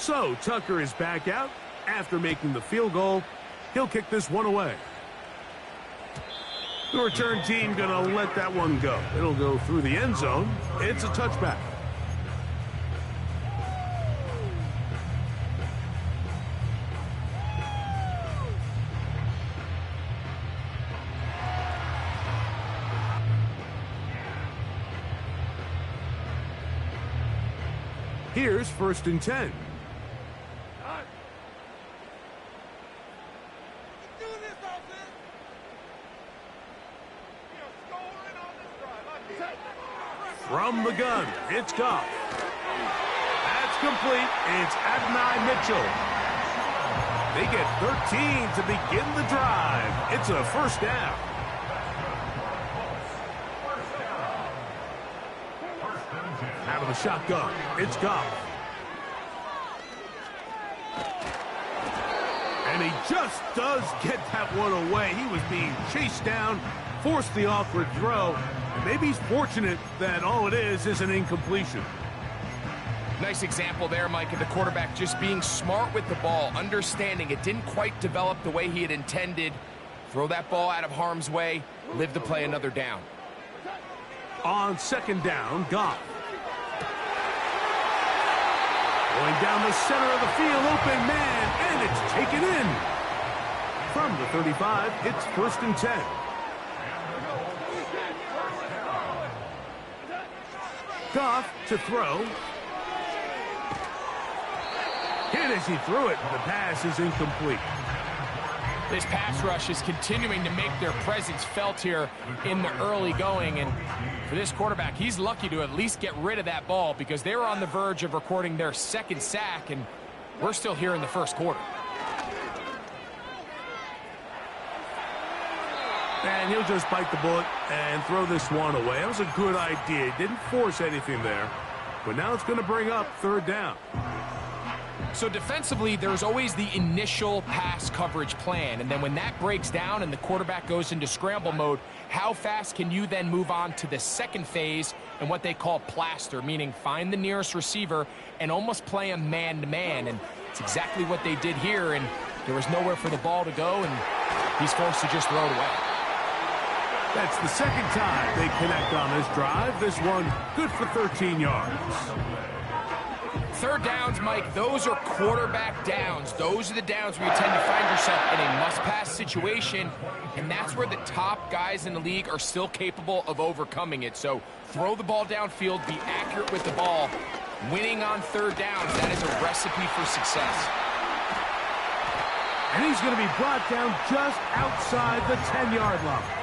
So Tucker is back out after making the field goal. He'll kick this one away. The return team going to let that one go. It'll go through the end zone. It's a touchback. Here's 1st and 10. From the gun, it's Goff. That's complete. It's Adonai Mitchell. They get 13 to begin the drive. It's a 1st down. Out of the shotgun, it's Goff. And he just does get that one away. He was being chased down, forced the awkward throw. Maybe he's fortunate that all it is an incompletion. Nice example there, Mike, of the quarterback just being smart with the ball, understanding it didn't quite develop the way he had intended. Throw that ball out of harm's way, live to play another down. On 2nd down, Goff. Going down the center of the field, open man, and it's taken in. From the 35, it's 1st and 10. Goff to throw. Hit as he threw it. The pass is incomplete. This pass rush is continuing to make their presence felt here in the early going. And for this quarterback, he's lucky to at least get rid of that ball because they were on the verge of recording their 2nd sack, and we're still here in the 1st quarter. And he'll just bite the bullet and throw this one away. That was a good idea. Didn't force anything there. But now it's going to bring up 3rd down. So defensively, there's always the initial pass coverage plan. And then when that breaks down and the quarterback goes into scramble mode, how fast can you then move on to the 2nd phase and what they call plaster, meaning find the nearest receiver and almost play him man-to-man. And it's exactly what they did here. And there was nowhere for the ball to go, and he's forced to just throw it away. That's the 2nd time they connect on this drive. This one good for 13 yards. 3rd downs, Mike, those are quarterback downs. Those are the downs where you tend to find yourself in a must-pass situation, and that's where the top guys in the league are still capable of overcoming it. So throw the ball downfield, be accurate with the ball. Winning on 3rd downs, that is a recipe for success. And he's going to be brought down just outside the 10-yard line.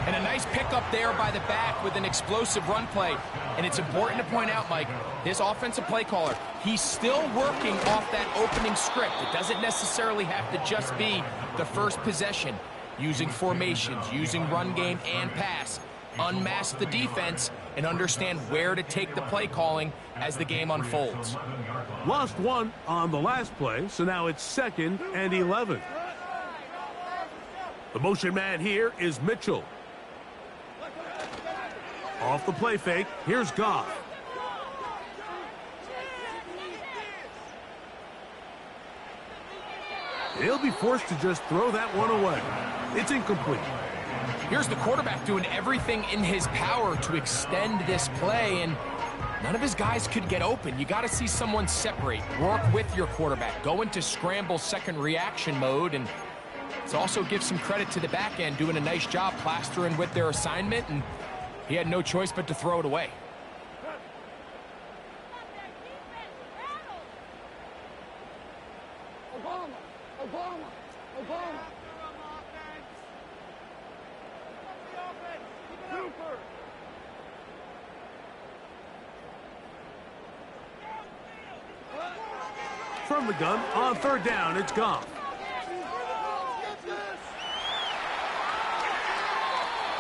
And a nice pickup there by the back with an explosive run play. And it's important to point out, Mike, this offensive play caller, he's still working off that opening script. It doesn't necessarily have to just be the first possession. Using formations, using run game and pass. Unmask the defense and understand where to take the play calling as the game unfolds. Lost one on the last play, so now it's 2nd and 11. The motion man here is Mitchell. Off the play fake, here's Goff. He'll be forced to just throw that one away. It's incomplete. Here's the quarterback doing everything in his power to extend this play, and none of his guys could get open. You got to see someone separate, work with your quarterback, go into scramble 2nd reaction mode, and it's also give some credit to the back end doing a nice job plastering with their assignment, and he had no choice but to throw it away. From the gun, on 3rd down, it's Goff.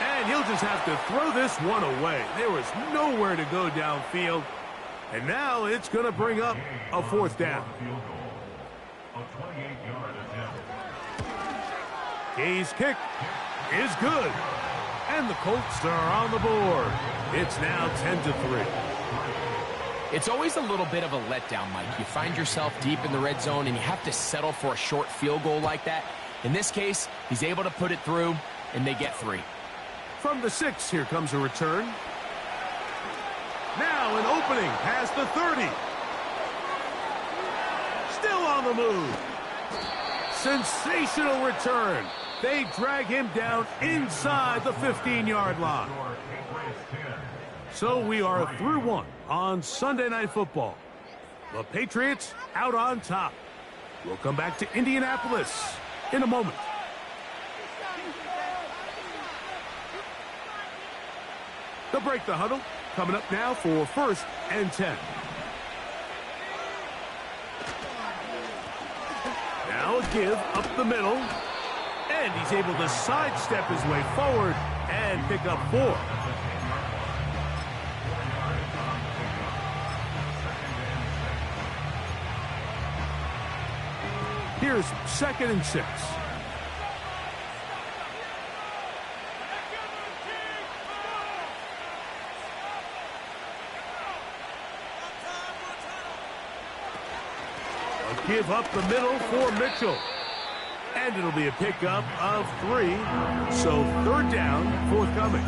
And he'll just have to throw this one away. There was nowhere to go downfield. And now it's going to bring up a 4th down. Gay's kick is good. And the Colts are on the board. It's now 10-3. It's always a little bit of a letdown, Mike. You find yourself deep in the red zone, and you have to settle for a short field goal like that. In this case, he's able to put it through, and they get 3. From the 6, here comes a return. Now an opening past the 30. Still on the move. Sensational return. They drag him down inside the 15-yard line. So we are through 1 on Sunday Night Football. The Patriots out on top. We'll come back to Indianapolis in a moment. They'll break the huddle. Coming up now for 1st and 10. Now a give up the middle. And he's able to sidestep his way forward and pick up 4. Here's 2nd and 6. A give up the middle for Mitchell. And it'll be a pickup of 3. So 3rd down, forthcoming.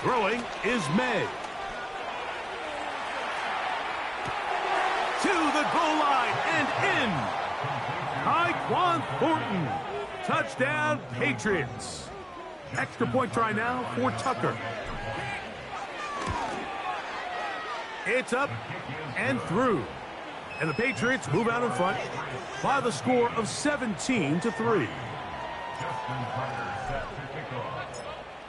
Throwing is May. To the goal line and in. Tyquan Thornton. Touchdown, Patriots. Extra point try now for Tucker. It's up and through. And the Patriots move out in front by the score of 17-3.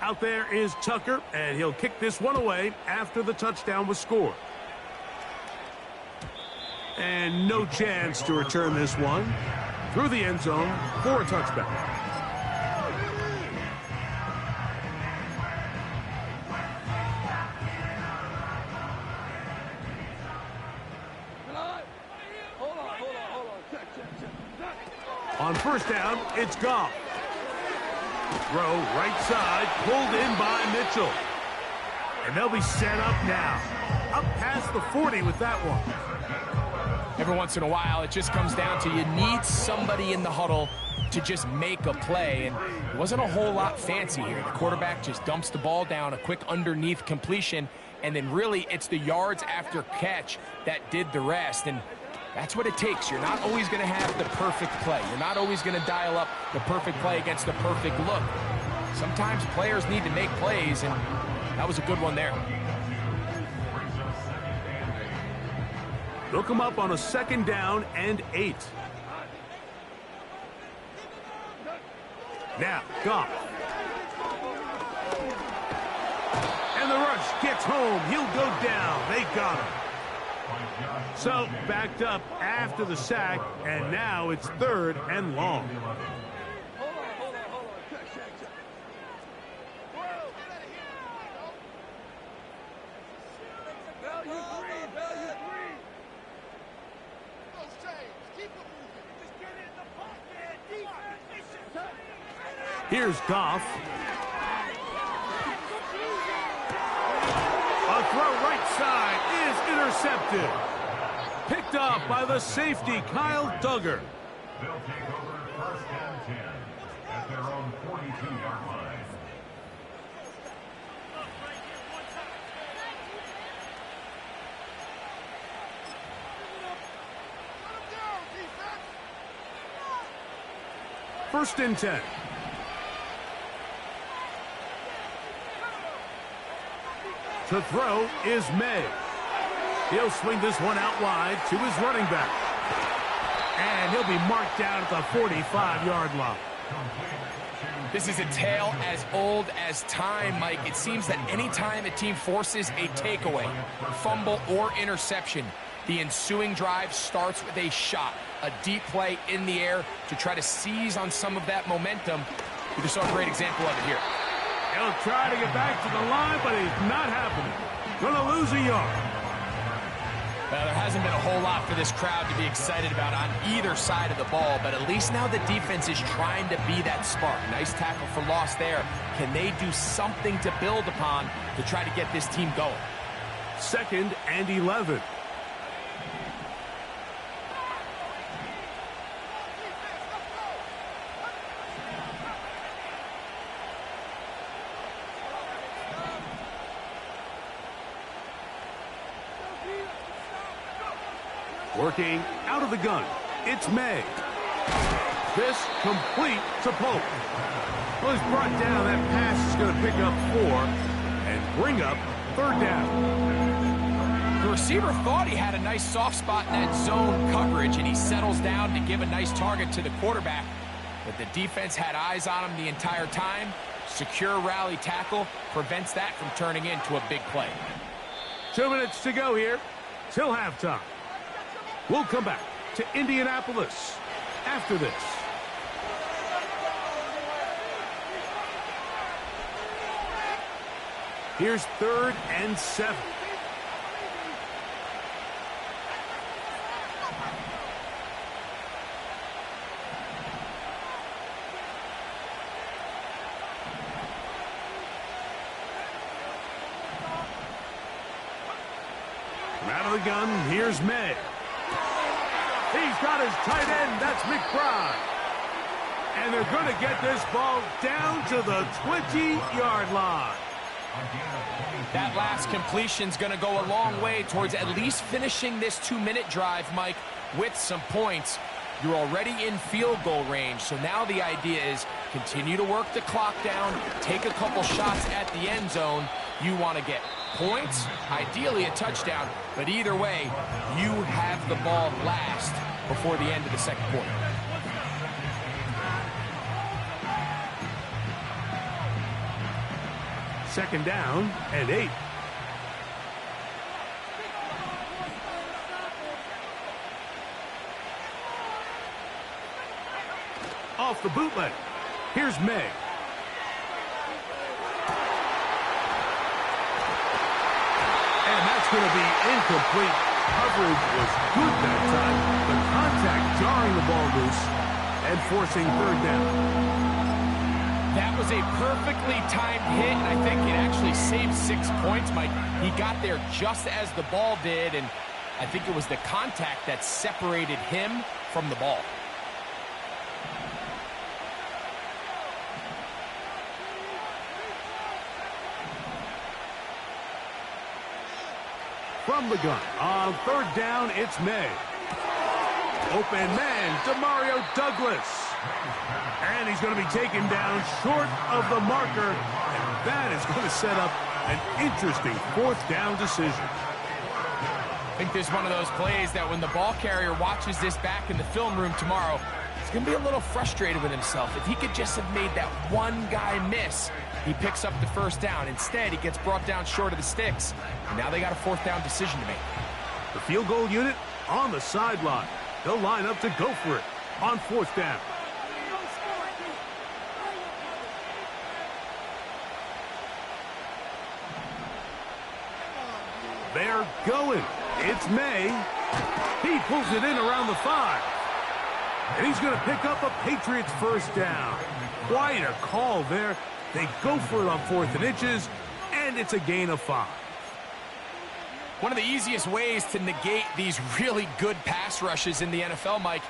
Out there is Tucker, and he'll kick this one away after the touchdown was scored. And no chance to return this one through the end zone for a touchback. On 1st down, it's Goff. Throw right side, pulled in by Mitchell. And they'll be set up now. Up past the 40 with that one. Every once in a while, it just comes down to you need somebody in the huddle to just make a play. And it wasn't a whole lot fancy here. The quarterback just dumps the ball down, a quick underneath completion, and then really it's the yards after catch that did the rest. And that's what it takes. You're not always going to have the perfect play. You're not always going to dial up the perfect play against the perfect look. Sometimes players need to make plays, and that was a good one there. They'll come up on a 2nd down and 8. Now, Goff. And the rush gets home. He'll go down. They got him. So, backed up after the sack, and now it's 3rd and long. Here's Goff. A throw right side is intercepted. Picked picked up by the safety, Kyle Duggar. They'll take over first and 10 at their own 42-yard line. First and 10. To throw is May. He'll swing this one out wide to his running back. And he'll be marked down at the 45-yard line. This is a tale as old as time, Mike. It seems that anytime a team forces a takeaway, fumble, or interception, the ensuing drive starts with a shot, a deep play in the air to try to seize on some of that momentum. We just saw a great example of it here. He'll try to get back to the line, but it's not happening. Gonna lose a yard. Well, there hasn't been a whole lot for this crowd to be excited about on either side of the ball, but at least now the defense is trying to be that spark. Nice tackle for loss there. Can they do something to build upon to try to get this team going? 2nd and 11. Working out of the gun, it's May. This complete to Pope. Well, he's brought down. That pass is going to pick up 4 and bring up 3rd down. The receiver thought he had a nice soft spot in that zone coverage, and he settles down to give a nice target to the quarterback. But the defense had eyes on him the entire time. Secure rally tackle prevents that from turning into a big play. 2 minutes to go here till halftime. We'll come back to Indianapolis after this. Here's 3rd and 7. From out of the gun, here's May. He's got his tight end. That's McBride. And they're going to get this ball down to the 20-yard line. That last completion's going to go a long way towards at least finishing this 2-minute drive, Mike, with some points. You're already in field goal range, so now the idea is continue to work the clock down, take a couple shots at the end zone. You want to get points, ideally a touchdown, but either way, you have the ball last before the end of the second quarter. Second down and 8. Off the bootleg. Here's May. And that's going to be incomplete. Coverage was good that time. The contact jarring the ball loose and forcing 3rd down. That was a perfectly timed hit, and I think it actually saved 6 points, Mike. He got there just as the ball did, and I think it was the contact that separated him from the ball. From the gun, on 3rd down, it's May. Open man, Demario Douglas. And he's going to be taken down short of the marker. And that is going to set up an interesting 4th down decision. I think there's one of those plays that when the ball carrier watches this back in the film room tomorrow, he's going to be a little frustrated with himself. If he could just have made that one guy miss, he picks up the 1st down. Instead, he gets brought down short of the sticks. And now they got a 4th down decision to make. The field goal unit on the sideline. They'll line up to go for it on 4th down. They're going. It's May. He pulls it in around the 5. And he's going to pick up a Patriots 1st down. Quite a call there. They go for it on 4th and inches, and it's a gain of 5. One of the easiest ways to negate these really good pass rushes in the NFL, Mike,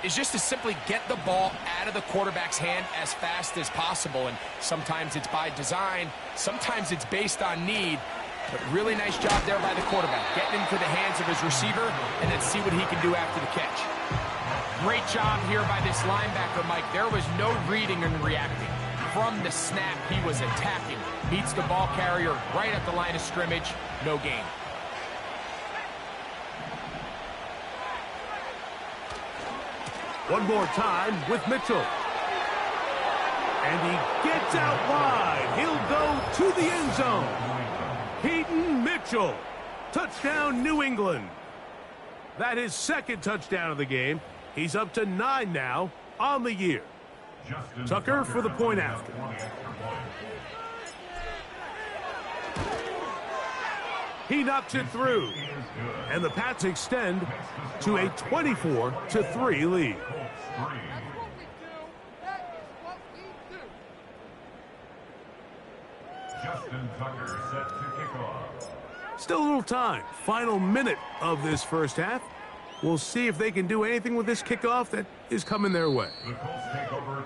is just to simply get the ball out of the quarterback's hand as fast as possible. And sometimes it's by design, sometimes it's based on need. But really nice job there by the quarterback, getting into the hands of his receiver and then see what he can do after the catch. Great job here by this linebacker, Mike. There was no reading and reacting. From the snap, he was attacking. Beats the ball carrier right at the line of scrimmage. No gain. One more time with Mitchell. And he gets out wide. He'll go to the end zone. Keaton Mitchell. Touchdown, New England. That is second touchdown of the game. He's up to 9 now on the year. Tucker for the point after. He knocks it through. And the Pats extend to a 24-3 lead. Justin Tucker set to kick off. Still a little time. Final minute of this first half. We'll see if they can do anything with this kickoff that is coming their way.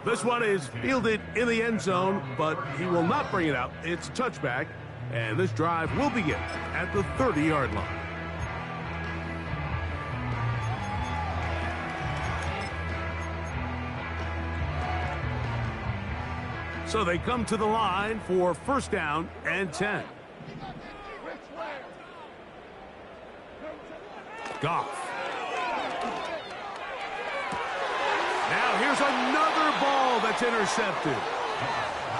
This one is fielded in the end zone, but he will not bring it out. It's a touchback, and this drive will begin at the 30-yard line. So they come to the line for first down and 10. Goff. Now here's another ball that's intercepted.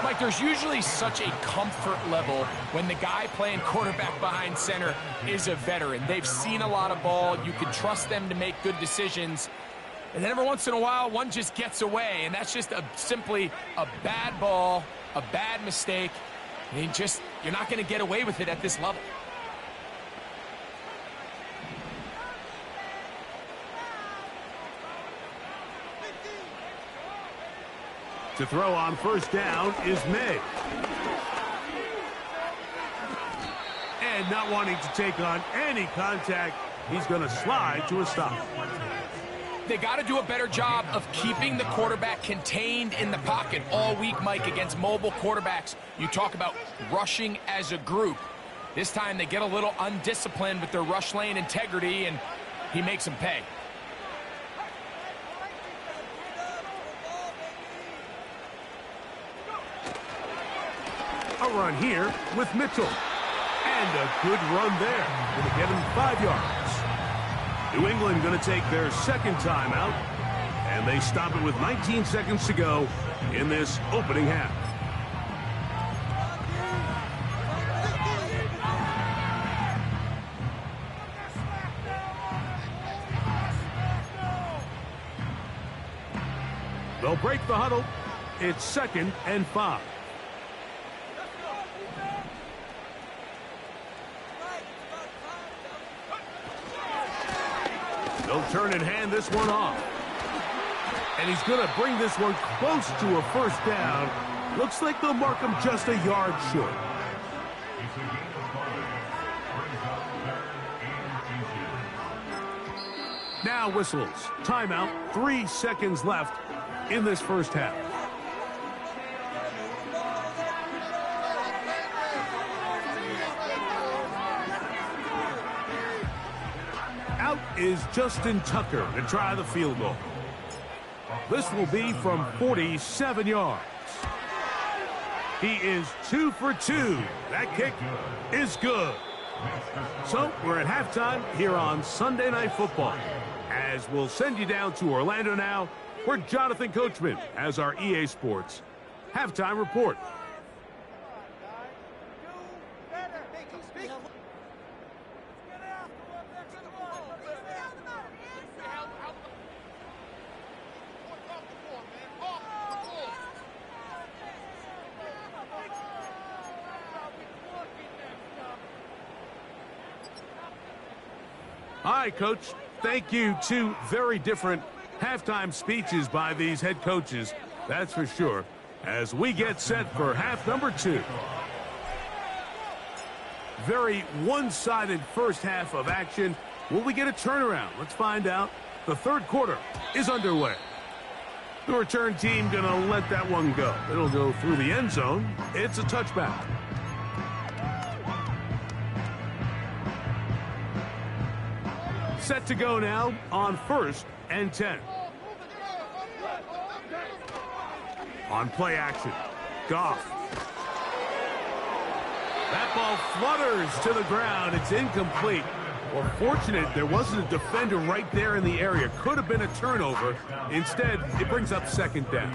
Mike, there's usually such a comfort level when the guy playing quarterback behind center is a veteran. They've seen a lot of ball. You can trust them to make good decisions. And then every once in a while, one just gets away, and that's just simply a bad ball, a bad mistake. And you're not going to get away with it at this level. To throw on first down is May. And not wanting to take on any contact, he's going to slide to a stop. They got to do a better job of keeping the quarterback contained in the pocket all week, Mike, against mobile quarterbacks. You talk about rushing as a group. This time they get a little undisciplined with their rush lane integrity, and he makes them pay. A run here with Mitchell. And a good run there. Going to get him 5 yards. New England going to take their second timeout. And they stop it with 19 seconds to go in this opening half. They'll break the huddle. It's 2nd and 5. They'll turn and hand this one off. And he's going to bring this one close to a first down. Looks like they'll mark him just a yard short. Now whistles. Timeout. 3 seconds left in this first half. Out is Justin Tucker to try the field goal. This will be from 47 yards. He is 2 for 2. That kick is good. So we're at halftime here on Sunday Night Football. As we'll send you down to Orlando now, where Jonathan Coachman has our EA Sports halftime report. All right, Coach. Thank you. 2 very different halftime speeches by these head coaches, that's for sure, as we get set for half number 2. Very one-sided first half of action. Will we get a turnaround? Let's find out. The third quarter is underway. The return team going to let that one go. It'll go through the end zone. It's a touchback. Set to go now on 1st and 10. On play action, Goff. That ball flutters to the ground. It's incomplete. Well, fortunate there wasn't a defender right there in the area. Could have been a turnover. Instead, it brings up second down.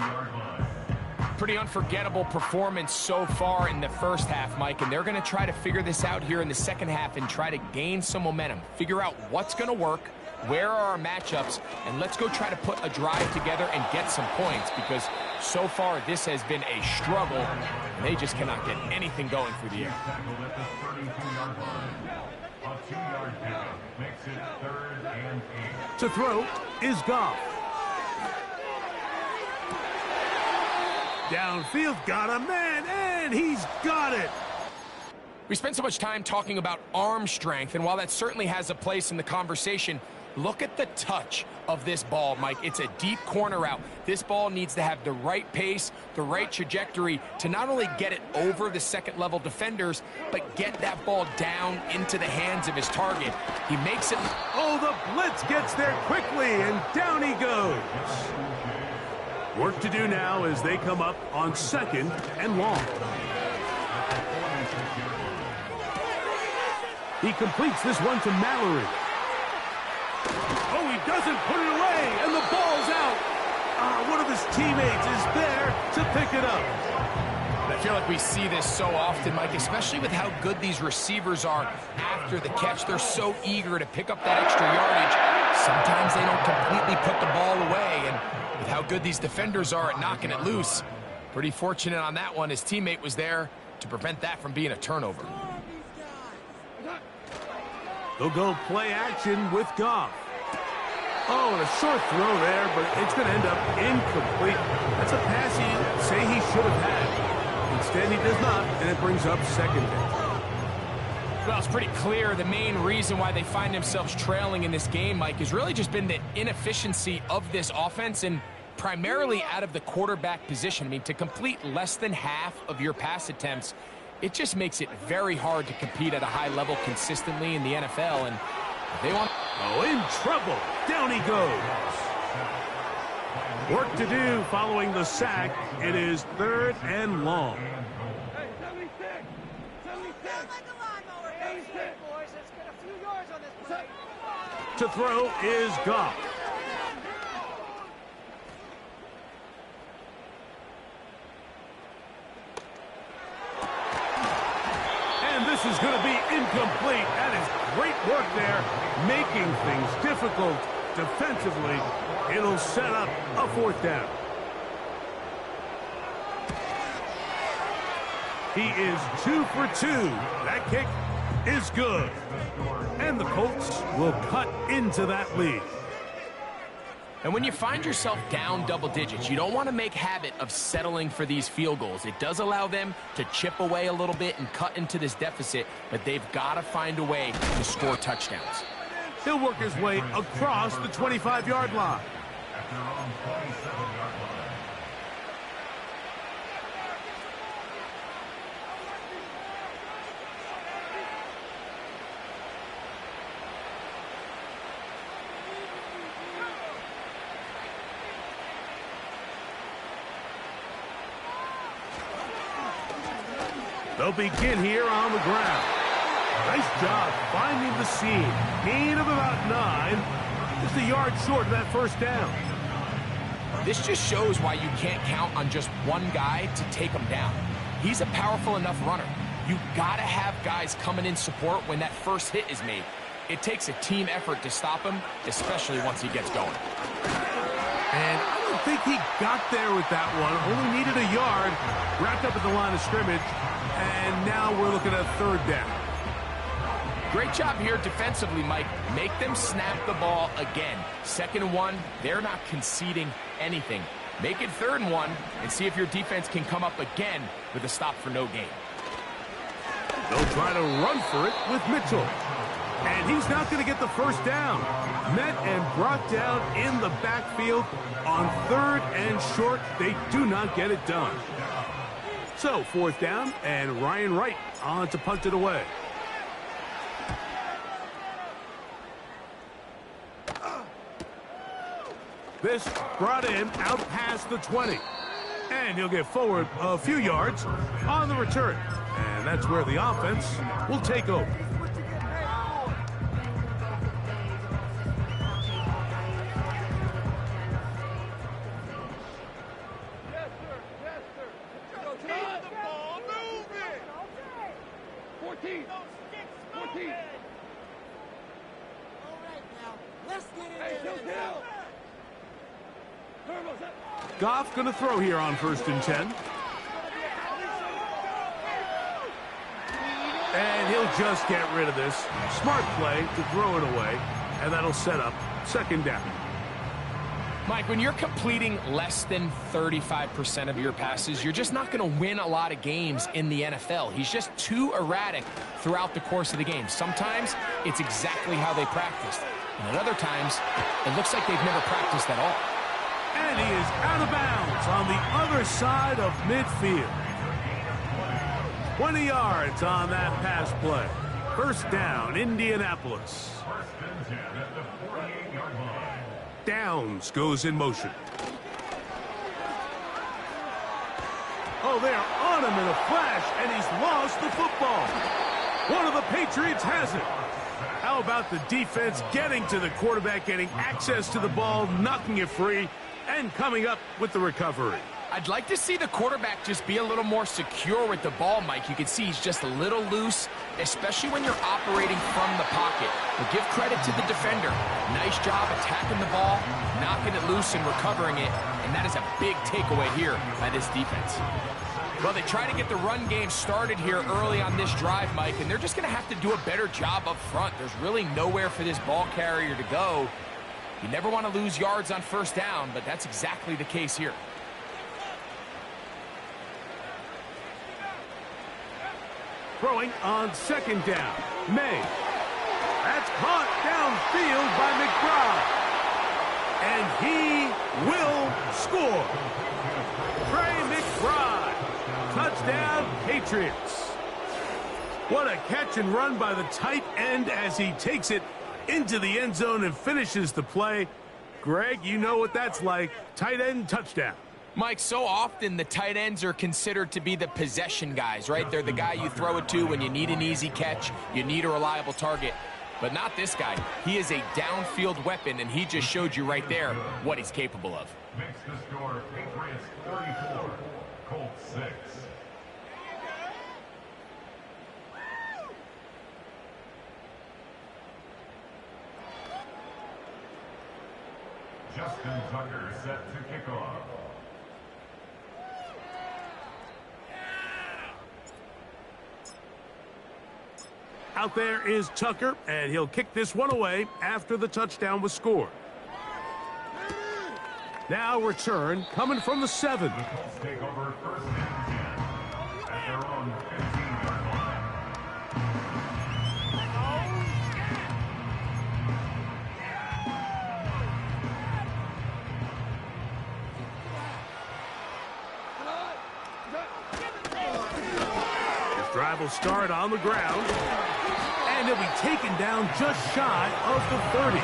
Pretty unforgettable performance so far in the first half, Mike, and they're going to try to figure this out here in the second half and try to gain some momentum. Figure out what's going to work, where are our matchups, and let's go try to put a drive together and get some points, because so far this has been a struggle, and they just cannot get anything going through the air. To throw is Goff. Downfield, got a man, and he's got it. We spent so much time talking about arm strength, and while that certainly has a place in the conversation, look at the touch of this ball, Mike. It's a deep corner route. This ball needs to have the right pace, the right trajectory to not only get it over the second-level defenders, but get that ball down into the hands of his target. He makes it. Oh, the blitz gets there quickly, and down he goes. Work to do now as they come up on 2nd and long. He completes this one to Mallory. Oh, he doesn't put it away, and the ball's out. One of his teammates is there to pick it up. I feel like we see this so often, Mike, especially with how good these receivers are after the catch. They're so eager to pick up that extra yardage. Sometimes they don't completely put the ball away, and with how good these defenders are at knocking it loose, pretty fortunate on that one. His teammate was there to prevent that from being a turnover. They'll go play action with Goff. Oh, and a short throw there, but it's going to end up incomplete. That's a pass he'd say he should have had. Instead, he does not, and it brings up second down. Well, it's pretty clear the main reason why they find themselves trailing in this game, Mike, has really just been the inefficiency of this offense, and primarily out of the quarterback position. I mean, to complete less than half of your pass attempts, it just makes it very hard to compete at a high level consistently in the NFL, and they want... Oh, in trouble. Down he goes. Work to do following the sack. It is 3rd and long. To throw is Goff. And this is going to be incomplete. That is great work there, making things difficult defensively. It'll set up a 4th down. He is 2 for 2. That kick is good. And the Colts will cut into that lead. And when you find yourself down double digits, you don't want to make habit of settling for these field goals. It does allow them to chip away a little bit and cut into this deficit, but they've got to find a way to score touchdowns. He'll work his way across the 25-yard line. They'll begin here on the ground. Nice job finding the seam. Gain of about 9. Just a yard short of that first down. This just shows why you can't count on just one guy to take him down. He's a powerful enough runner. You've got to have guys coming in support when that first hit is made. It takes a team effort to stop him, especially once he gets going. And I don't think he got there with that one. Only needed a yard. Wrapped up at the line of scrimmage. And now we're looking at 3rd down. Great job here defensively, Mike. Make them snap the ball again. 2nd and 1, they're not conceding anything. Make it 3rd and 1 and see if your defense can come up again with a stop for no gain. They'll try to run for it with Mitchell. And he's not going to get the first down. Met and brought down in the backfield on 3rd and short. They do not get it done. So 4th down, and Ryan Wright on to punt it away. This brought him out past the 20. And he'll get forward a few yards on the return. And that's where the offense will take over. Goff going to throw here on 1st and 10. And he'll just get rid of this. Smart play to throw it away, and that'll set up 2nd down. Mike, when you're completing less than 35% of your passes, you're just not going to win a lot of games in the NFL. He's just too erratic throughout the course of the game. Sometimes it's exactly how they practiced, and at other times it looks like they've never practiced at all. And he is out of bounds on the other side of midfield. 20 yards on that pass play. 1st down, Indianapolis. Downs goes in motion. Oh, they're on him in a flash, and he's lost the football. One of the Patriots has it. How about the defense getting to the quarterback, getting access to the ball, knocking it free, and coming up with the recovery. I'd like to see the quarterback just be a little more secure with the ball, Mike. You can see he's just a little loose, especially when you're operating from the pocket. But give credit to the defender. Nice job attacking the ball, knocking it loose and recovering it, and that is a big takeaway here by this defense. Well, they try to get the run game started here early on this drive, Mike, and they're just going to have to do a better job up front. There's really nowhere for this ball carrier to go. You never want to lose yards on 1st down, but that's exactly the case here. Throwing on 2nd down. May. That's caught downfield by McBride. And he will score. Trey McBride. Touchdown, Patriots. What a catch and run by the tight end as he takes it into the end zone and finishes the play. Greg, you know what that's like. Tight end touchdown. Mike, so often the tight ends are considered to be the possession guys, right? They're the guy you throw it to when you need an easy catch, you need a reliable target. But not this guy. He is a downfield weapon, and he just showed you right there what he's capable of. Makes the score Patriots 34, Colts 6. Justin Tucker set to kick off. Out there is Tucker, and he'll kick this one away after the touchdown was scored. Now return coming from the 7. The Colts take over 1st and 10 at their own 15-yard line. His drive will start on the ground, and he'll be taken down just shy of the 30.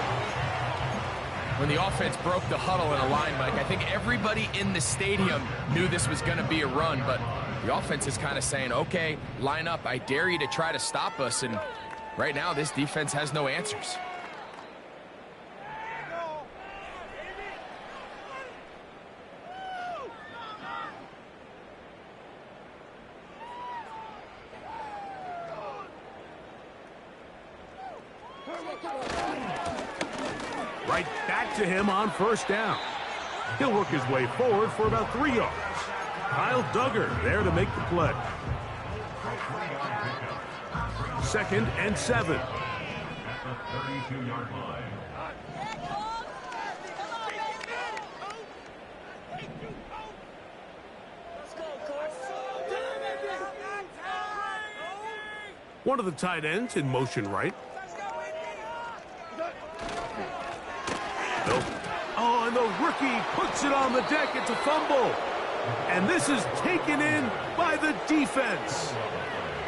When the offense broke the huddle in a line, Mike, I think everybody in the stadium knew this was going to be a run, but the offense is kind of saying, okay, line up. I dare you to try to stop us, and right now this defense has no answers. Right back to him on 1st down. He'll work his way forward for about 3 yards. Kyle Duggar there to make the play. 2nd and 7. At the 32-yard line. One of the tight ends in motion right. Nope. Oh, and the rookie puts it on the deck. It's a fumble. And this is taken in by the defense.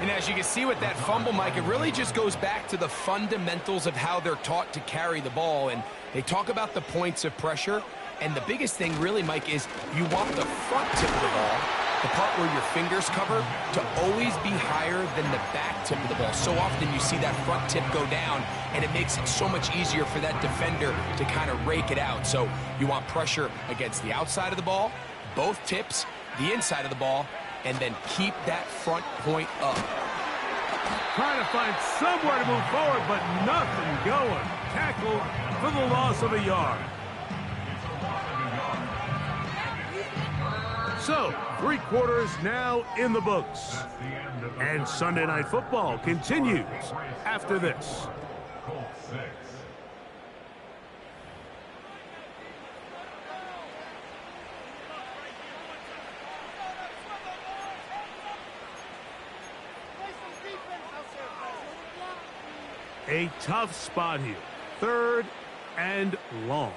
And as you can see with that fumble, Mike, it really just goes back to the fundamentals of how they're taught to carry the ball. And they talk about the points of pressure. And the biggest thing really, Mike, is you want the front tip of the ball, the part where your fingers cover, to always be higher than the back tip of the ball. So often you see that front tip go down, and it makes it so much easier for that defender to kind of rake it out. So you want pressure against the outside of the ball, both tips, the inside of the ball, and then keep that front point up. Trying to find somewhere to move forward, but nothing going. Tackle for the loss of a yard. So, 3 quarters now in the books. And Sunday Night Football continues after this. A tough spot here. 3rd and long.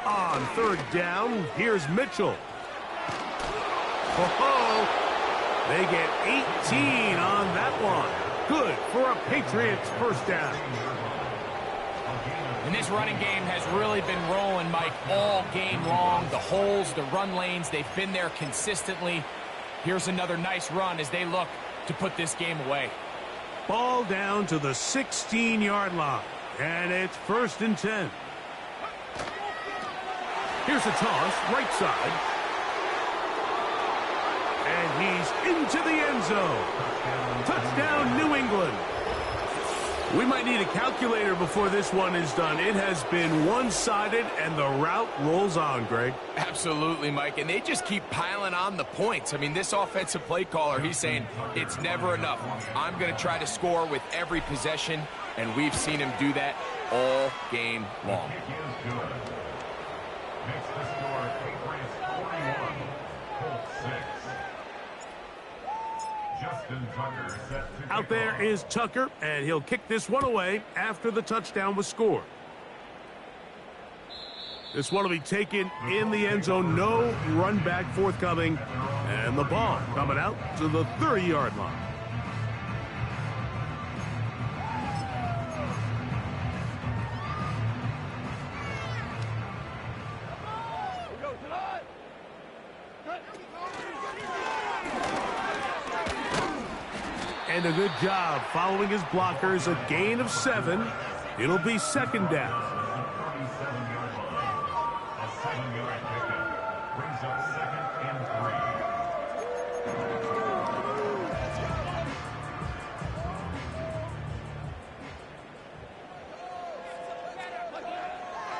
On 3rd down, here's Mitchell. Oh, they get 18 on that one. Good for a Patriots 1st down. And this running game has really been rolling, Mike, all game long. The holes, the run lanes, they've been there consistently. Here's another nice run as they look to put this game away. Ball down to the 16-yard line, and it's 1st and 10. Here's a toss, right side. And he's into the end zone. Touchdown, New England. We might need a calculator before this one is done. It has been one-sided, and the route rolls on, Greg. Absolutely, Mike, and they just keep piling on the points. I mean, this offensive play caller, he's saying it's never enough. I'm going to try to score with every possession, and we've seen him do that all game long. Makes the score Patriots 41, Colts 6. Justin Tucker set to Out there is Tucker, and he'll kick this one away after the touchdown was scored. This one will be taken in the end zone. No run back forthcoming. And the ball coming out to the 30-yard line. And a good job following his blockers. A gain of 7. It'll be 2nd down. 37-yard line. A 7-yard pickup brings up 2nd and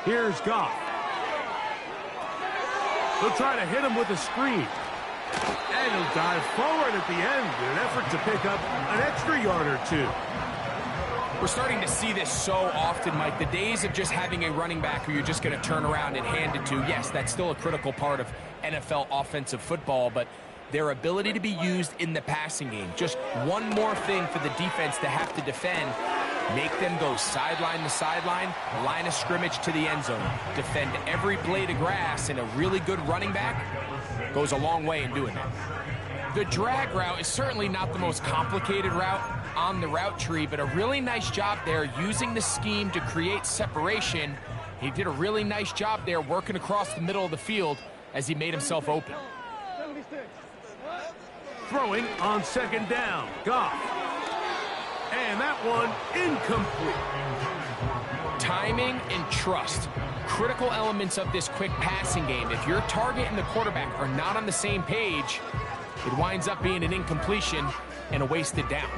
3. Here's Goff. They'll try to hit him with a screen. And he'll dive forward at the end in an effort to pick up an extra yard or 2. We're starting to see this so often, Mike. The days of just having a running back who you're just going to turn around and hand it to, yes, that's still a critical part of NFL offensive football, but their ability to be used in the passing game, just one more thing for the defense to have to defend, make them go sideline to sideline, line of scrimmage to the end zone, defend every blade of grass, and a really good running back goes a long way in doing that. The drag route is certainly not the most complicated route on the route tree, but a really nice job there using the scheme to create separation. He did a really nice job there working across the middle of the field as he made himself open. Throwing on 2nd down. Goff. And that one incomplete. Timing and trust, critical elements of this quick passing game. If your target and the quarterback are not on the same page, it winds up being an incompletion and a wasted down.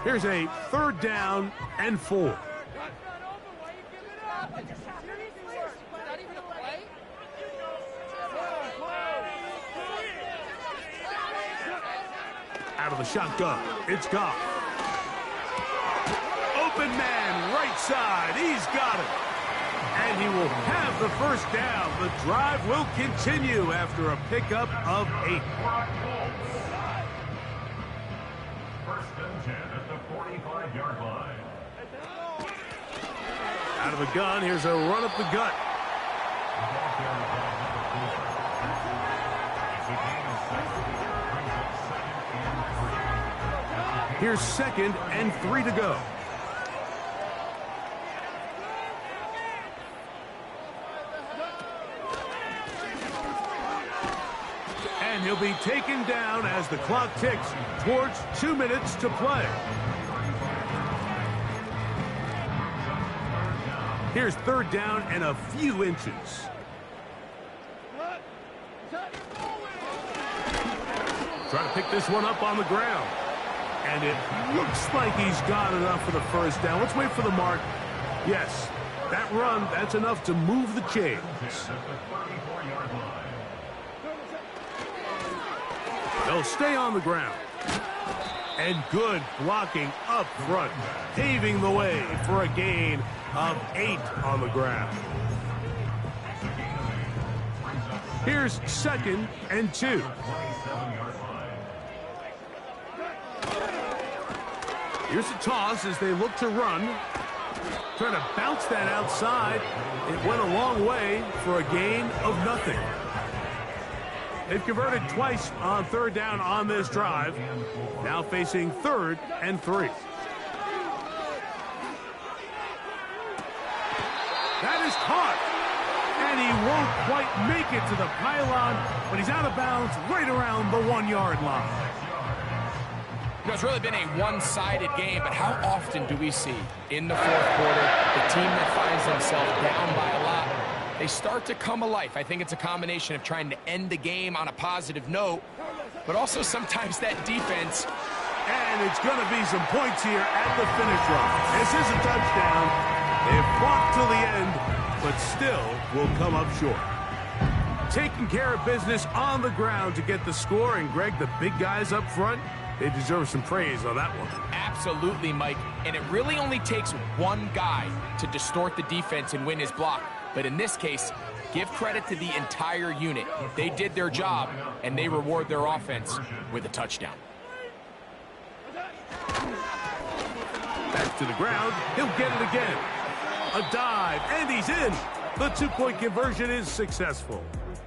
Here's a 3rd down and 4. Out of the shotgun, it's Goff. side. He's got it. And he will have the first down. The drive will continue after a pickup of 8. First and 10 at the 45-yard line. Out of the gun, here's a run up the gut. Ball carried by number 4. It's a gain of 6. Brings up 2nd and 3. Here's 2nd and 3 to go. And he'll be taken down as the clock ticks towards 2 minutes to play. Here's 3rd down and a few inches. Trying to pick this one up on the ground. And it looks like he's got enough for the first down. Let's wait for the mark. Yes, that run, that's enough to move the chains. They'll stay on the ground. And good blocking up front, paving the way for a gain of 8 on the ground. Here's 2nd and 2. Here's a toss as they look to run. Trying to bounce that outside. It went a long way for a gain of nothing. They've converted twice on 3rd down on this drive. Now facing 3rd and 3. That is caught. And he won't quite make it to the pylon, but he's out of bounds right around the 1-yard line. You know, it's really been a one-sided game, but how often do we see in the 4th quarter the team that finds themselves down by a lot, they start to come alive? I think it's a combination of trying to end the game on a positive note, but also sometimes that defense. And it's going to be some points here at the finish line. This is a touchdown. They've fought till the end, but still will come up short. Taking care of business on the ground to get the score, and Greg, the big guys up front, they deserve some praise on that one. Absolutely, Mike. And it really only takes one guy to distort the defense and win his block. But in this case, give credit to the entire unit. They did their job, and they reward their offense with a touchdown. Back to the ground. He'll get it again. A dive, and he's in. The 2-point conversion is successful.